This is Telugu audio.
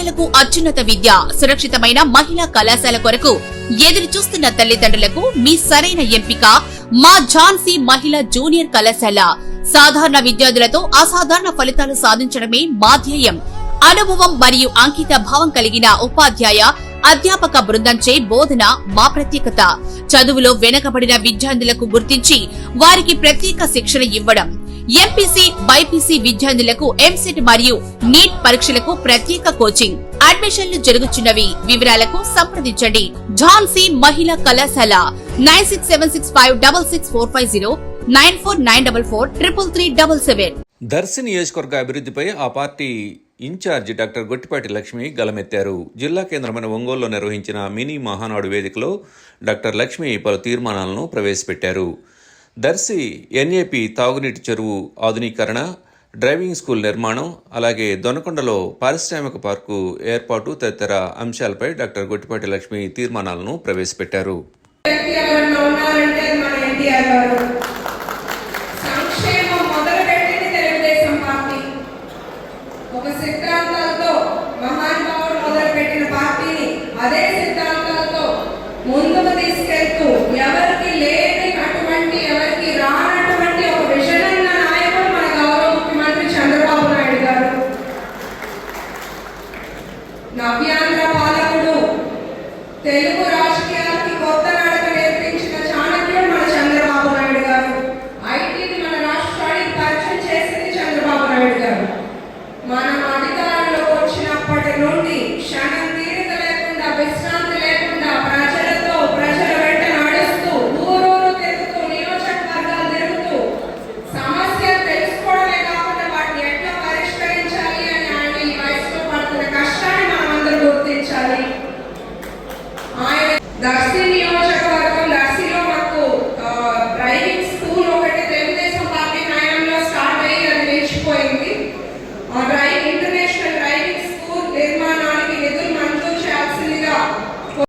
పిల్లలకు అత్యున్నత విద్య, సురక్షితమైన మహిళా కళాశాల కొరకు ఎదురు చూస్తున్న తల్లిదండ్రులకు మీ సరైన ఎంపిక మా ఝాన్సీ మహిళా జూనియర్ కళాశాల. సాధారణ విద్యార్థులతో అసాధారణ ఫలితాలు సాధించడమే మా ధ్యేయం. అనుభవం మరియు అంకిత భావం కలిగిన ఉపాధ్యాయ, అధ్యాపక బృందంచే బోధన మా ప్రత్యేకత. చదువులో వెనుకబడిన విద్యార్థులకు గుర్తించి వారికి ప్రత్యేక శిక్షణ ఇవ్వడం. ఎంపీసీ, బైపీసీ విద్యార్థులకు ఎంసెట్ మరియు నీట్ పరీక్షలకు ప్రత్యేక కోచింగ్. అడ్మిషన్లు జరుగుతున్నవి. వివరాలకు సంప్రదించండి. ఝాన్సీ మహిళా కళాశాల 9676566450 9494433377. దర్శి నియోజకవర్గ అభివృద్ధిపై ఆ party in charge doctor Gottipati Lakshmi గలమెత్తారు. జిల్లా కేంద్రమైన ఒంగోలులో నిర్వహించిన మినీ మహానాడు వేదికలో డాక్టర్ లక్ష్మి పలు తీర్మానాలను ప్రవేశపెట్టారు. దర్శి ఎన్ఏపీ తాగునీటి చెరువు ఆధునీకరణ, డ్రైవింగ్ స్కూల్ నిర్మాణం, అలాగే దొనకొండలో పారిశ్రామిక పార్కు ఏర్పాటు తదితర అంశాలపై డాక్టర్ గొట్టిపాటి లక్ష్మి తీర్మానాలను ప్రవేశపెట్టారు. అదే సిద్ధాంతాలతో ముందుకు తీసుకెళ్తూ ఎవరికి లేని అటువంటి, ఎవరికి రానటువంటి ఒక విజన్ ఉన్న నాయకుడు మన గౌరవ ముఖ్యమంత్రి చంద్రబాబు నాయుడు గారు. నవ్యాంధ్ర పాలకుడు, తెలుగు రాజకీయాలకి కొత్త నడక నేర్పించిన చాణక్యుడు మన చంద్రబాబు నాయుడు గారు. ఐటీని మన రాష్ట్రానికి పరిచయం చేసింది చంద్రబాబు నాయుడు గారు. మనం అధికారంలోకి వచ్చినప్పటి నుండి క్షణం విశ్రాంతి లేకుండా ప్రజల వెంట నడుస్తూ, ఊరూరు తిరుగుతూ, నియోజకవర్గాలు తిరుగుతూ సమస్యలు తెలుసుకోవడమే కాకుండా వాటిని ఎట్లా పరిష్కరించాలి అని ఆయన ఈ వయసులో పడుతున్న కష్టాన్ని మనం అందరూ గుర్తించాలి. ఆయన దర్శి నియోజక